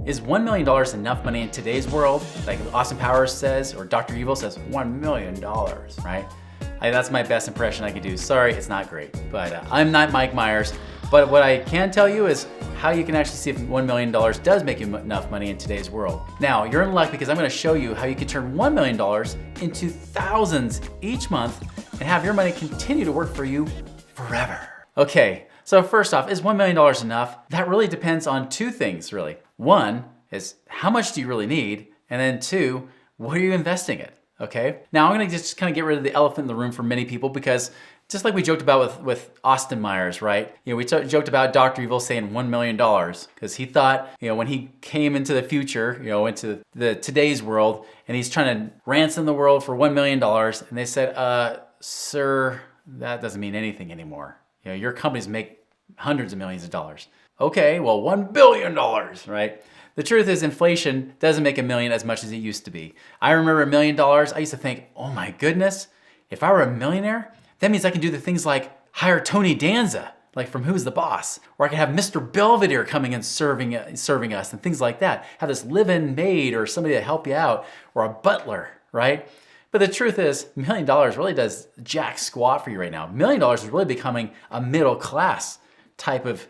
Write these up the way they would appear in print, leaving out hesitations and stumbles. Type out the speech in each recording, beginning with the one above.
Is $1 million enough money in today's world? Like Austin Powers says, or Dr. Evil says, $1 million, right? That's my best impression I could do. Sorry, it's not great, but I'm not Mike Myers. But what I can tell you is how you can actually see if $1 million does make you enough money in today's world. Now, you're in luck because I'm gonna show you how you can turn $1 million into thousands each month and have your money continue to work for you forever. Okay, so first off, is $1 million enough? That really depends on two things, really. One is how much do you really need? And then two, what are you investing in? Okay, now I'm gonna just kind of get rid of the elephant in the room for many people because just like we joked about with Austin Myers, right? You know, we joked about Dr. Evil saying $1 million because he thought, you know, when he came into the future, you know, into today's world, and he's trying to ransom the world for $1 million, and they said, sir, that doesn't mean anything anymore. You know, your companies make hundreds of millions of dollars. Okay, well, $1 billion, right? The truth is inflation doesn't make a million as much as it used to be. I remember $1 million, I used to think, oh my goodness, if I were a millionaire, that means I can do the things like hire Tony Danza, like from Who's the Boss, or I can have Mr. Belvedere coming and serving us and things like that. Have this live-in maid or somebody to help you out, or a butler, right? But the truth is, $1 million really does jack squat for you right now. $1 million is really becoming a middle class type of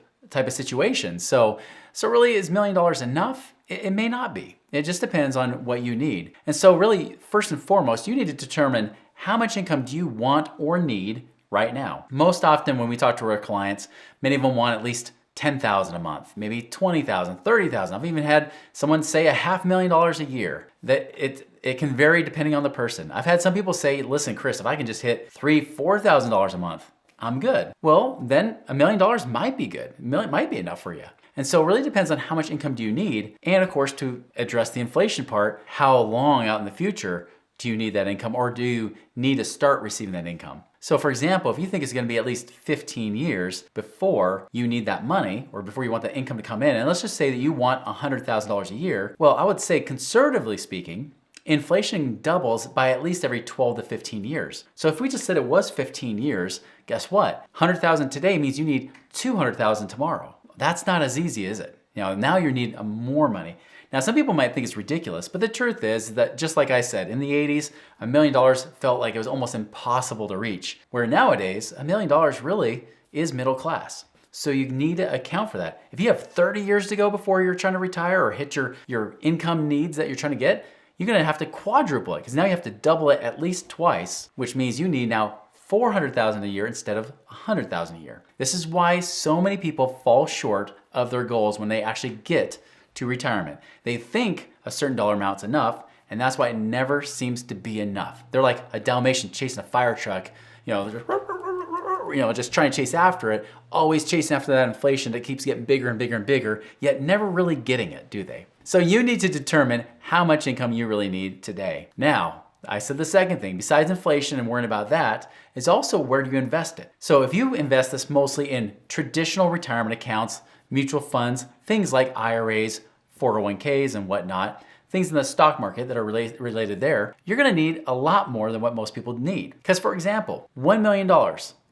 situation. So really, is $1 million enough? It may not be. It just depends on what you need. And so really, first and foremost, you need to determine how much income do you want or need right now. Most often when we talk to our clients, many of them want at least $10,000 a month, maybe $20,000, $30,000. I've even had someone say $500,000 a year. That it can vary depending on the person. I've had some people say, listen, Chris, if I can just hit $3,000, $4,000 a month, I'm good. Well, then $1 million might be good. Might be enough for you. And so it really depends on how much income do you need. And of course, to address the inflation part, how long out in the future do you need that income, or do you need to start receiving that income? So for example, if you think it's gonna be at least 15 years before you need that money, or before you want that income to come in, and let's just say that you want $100,000 a year, well, I would say conservatively speaking, inflation doubles by at least every 12 to 15 years. So if we just said it was 15 years, guess what? 100,000 today means you need 200,000 tomorrow. That's not as easy, is it? You know, now you need more money. Now, some people might think it's ridiculous, but the truth is that just like I said, in the 80s, $1 million felt like it was almost impossible to reach, where nowadays, $1 million really is middle class. So you need to account for that. If you have 30 years to go before you're trying to retire or hit your income needs that you're trying to get, you're gonna have to quadruple it, because now you have to double it at least twice, which means you need now $400,000 a year instead of $100,000 a year. This is why so many people fall short of their goals when they actually get to retirement. They think a certain dollar amount's enough, and that's why it never seems to be enough. They're like a Dalmatian chasing a fire truck, just trying to chase after it, always chasing after that inflation that keeps getting bigger and bigger and bigger, yet never really getting it, do they? So you need to determine how much income you really need today. Now, I said the second thing, besides inflation and worrying about that, is also where do you invest it? So if you invest this mostly in traditional retirement accounts, mutual funds, things like IRAs, 401ks and whatnot, things in the stock market that are related there, you're gonna need a lot more than what most people need. Because for example, $1 million,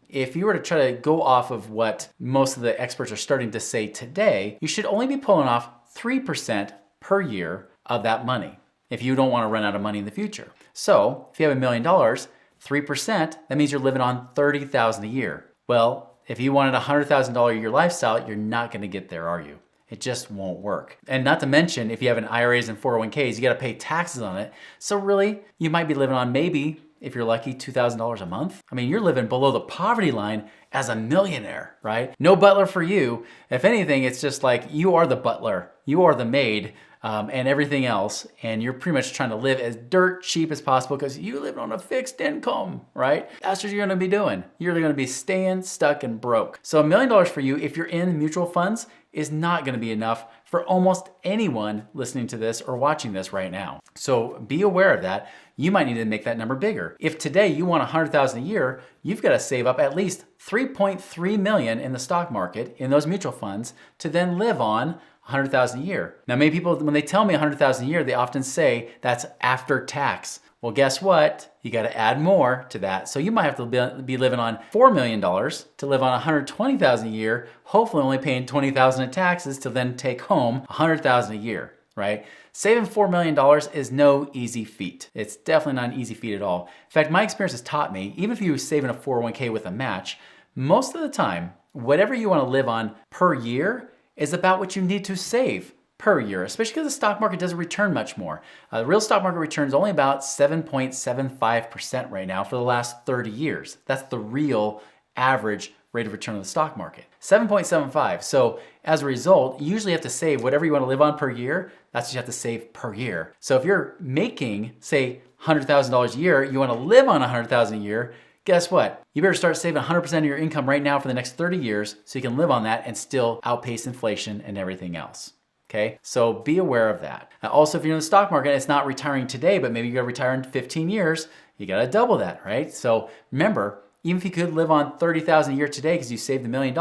if you were to try to go off of what most of the experts are starting to say today, you should only be pulling off 3% per year of that money if you don't wanna run out of money in the future. So if you have $1 million, 3%, that means you're living on $30,000 a year. Well, if you wanted a $100,000 a year lifestyle, you're not gonna get there, are you? It just won't work. And not to mention, if you have an IRAs and 401ks, you gotta pay taxes on it. So really, you might be living on maybe, if you're lucky, $2,000 a month. I mean, you're living below the poverty line as a millionaire, right? No butler for you. If anything, it's just like you are the butler, you are the maid, and everything else, and you're pretty much trying to live as dirt cheap as possible because you live on a fixed income, right? That's what you're gonna be doing. You're gonna be staying stuck and broke. So $1 million for you, if you're in mutual funds, is not gonna be enough for almost anyone listening to this or watching this right now. So be aware of that. You might need to make that number bigger. If today you want $100,000 a year, you've got to save up at least $3.3 million in the stock market, in those mutual funds, to then live on $100,000 a year. Now, many people, when they tell me $100,000 a year, they often say that's after tax. Well, guess what? You got to add more to that. So you might have to be living on $4 million to live on $120,000 a year, hopefully only paying $20,000 in taxes to then take home $100,000 a year, right? Saving $4 million is no easy feat. It's definitely not an easy feat at all. In fact, my experience has taught me, even if you're saving a 401k with a match, most of the time, whatever you want to live on per year is about what you need to save per year, especially because the stock market doesn't return much more. The real stock market returns only about 7.75% right now for the last 30 years. That's the real average rate of return of the stock market. 7.75. So as a result, you usually have to save whatever you want to live on per year. That's what you have to save per year. So if you're making, say, $100,000 a year, you want to live on $100,000 a year, guess what? You better start saving 100% of your income right now for the next 30 years so you can live on that and still outpace inflation and everything else. Okay, so be aware of that. Also, if you're in the stock market, it's not retiring today, but maybe you're gonna retire in 15 years, you gotta double that, right? So remember, even if you could live on $30,000 a year today because you saved $1 million,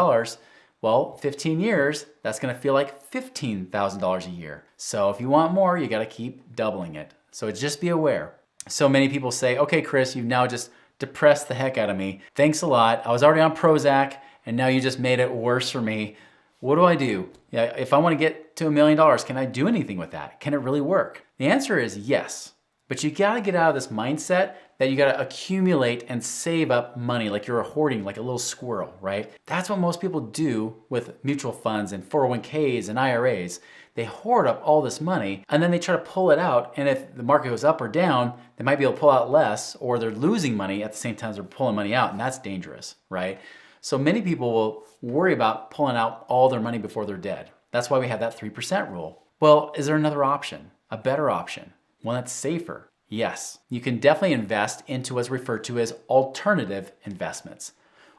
well, 15 years, that's gonna feel like $15,000 a year. So if you want more, you gotta keep doubling it. So just be aware. So many people say, okay, Chris, you've now just depressed the heck out of me. Thanks a lot. I was already on Prozac and now you just made it worse for me. What do I do? Yeah, if I want to get to $1 million, can I do anything with that? Can it really work? The answer is yes, but you got to get out of this mindset that you got to accumulate and save up money like you're hoarding, like a little squirrel, right? That's what most people do with mutual funds and 401ks and IRAs. They hoard up all this money and then they try to pull it out. And if the market goes up or down, they might be able to pull out less, or they're losing money at the same time as they're pulling money out, and that's dangerous, right? So many people will worry about pulling out all their money before they're dead. That's why we have that 3% rule. Well, is there another option? A better option? One that's safer? Yes. You can definitely invest into what's referred to as alternative investments.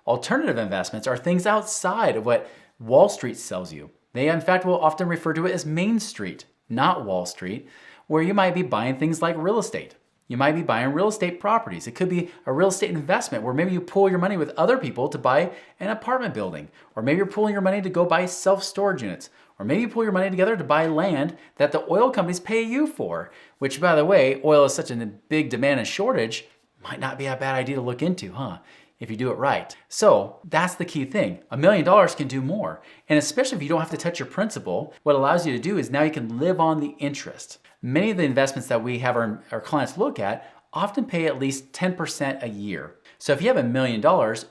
Alternative investments are things outside of what Wall Street sells you. They, in fact, will often refer to it as Main Street, not Wall Street, where you might be buying things like real estate. You might be buying real estate properties. It could be a real estate investment where maybe you pool your money with other people to buy an apartment building, or maybe you're pooling your money to go buy self-storage units, or maybe you pool your money together to buy land that the oil companies pay you for, which, by the way, oil is such a big demand and shortage, might not be a bad idea to look into, huh? If you do it right. So that's the key thing. $1 million can do more. And especially if you don't have to touch your principal, what allows you to do is now you can live on the interest. Many of the investments that we have our clients look at often pay at least 10% a year. So if you have $1 million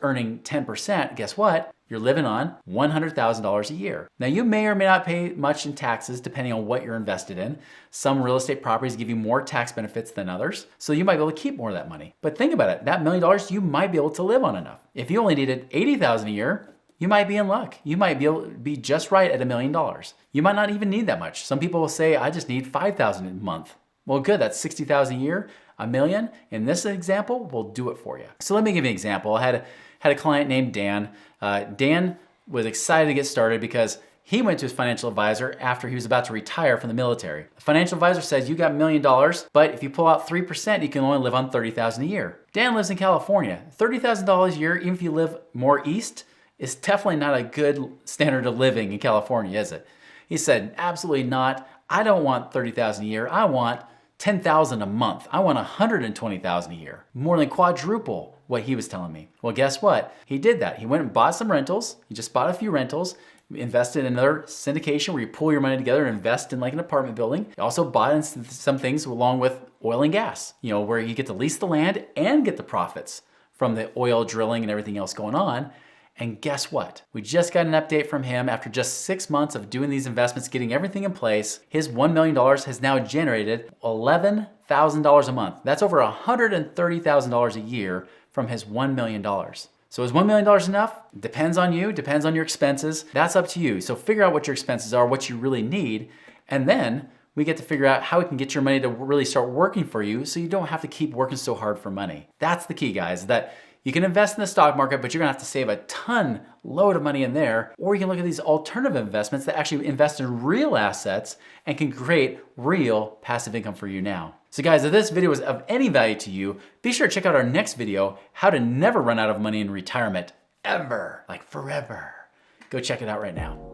earning 10%, guess what? You're living on $100,000 a year. Now you may or may not pay much in taxes depending on what you're invested in. Some real estate properties give you more tax benefits than others, so you might be able to keep more of that money. But think about it, that $1 million, you might be able to live on enough. If you only needed $80,000 a year, you might be in luck. You might be able to be just right at $1 million. You might not even need that much. Some people will say, I just need $5,000 a month. Well, good, that's $60,000 a year. $1 million, in this example, will do it for you. So let me give you an example. I had a client named Dan. Dan was excited to get started because he went to his financial advisor after he was about to retire from the military. The financial advisor says, you got $1 million, but if you pull out 3%, you can only live on $30,000 a year. Dan lives in California. $30,000 a year, even if you live more east, is definitely not a good standard of living in California, is it? He said, absolutely not. I don't want $30,000 a year. I want $10,000 a month. I want $120,000 a year. More than quadruple what he was telling me. Well, guess what? He did that. He went and bought some rentals. He just bought a few rentals, invested in another syndication where you pull your money together and invest in like an apartment building. He also bought in some things along with oil and gas, where you get to lease the land and get the profits from the oil drilling and everything else going on. And guess what? We just got an update from him after just 6 months of doing these investments, getting everything in place. His $1 million has now generated $11,000 a month. That's over $130,000 a year from his $1 million. So is $1 million enough? Depends on you, depends on your expenses. That's up to you. So figure out what your expenses are, what you really need, and then we get to figure out how we can get your money to really start working for you so you don't have to keep working so hard for money. That's the key, guys, that you can invest in the stock market, but you're gonna have to save a load of money in there, or you can look at these alternative investments that actually invest in real assets and can create real passive income for you now. So guys, if this video was of any value to you, be sure to check out our next video, how to never run out of money in retirement, ever, like forever. Go check it out right now.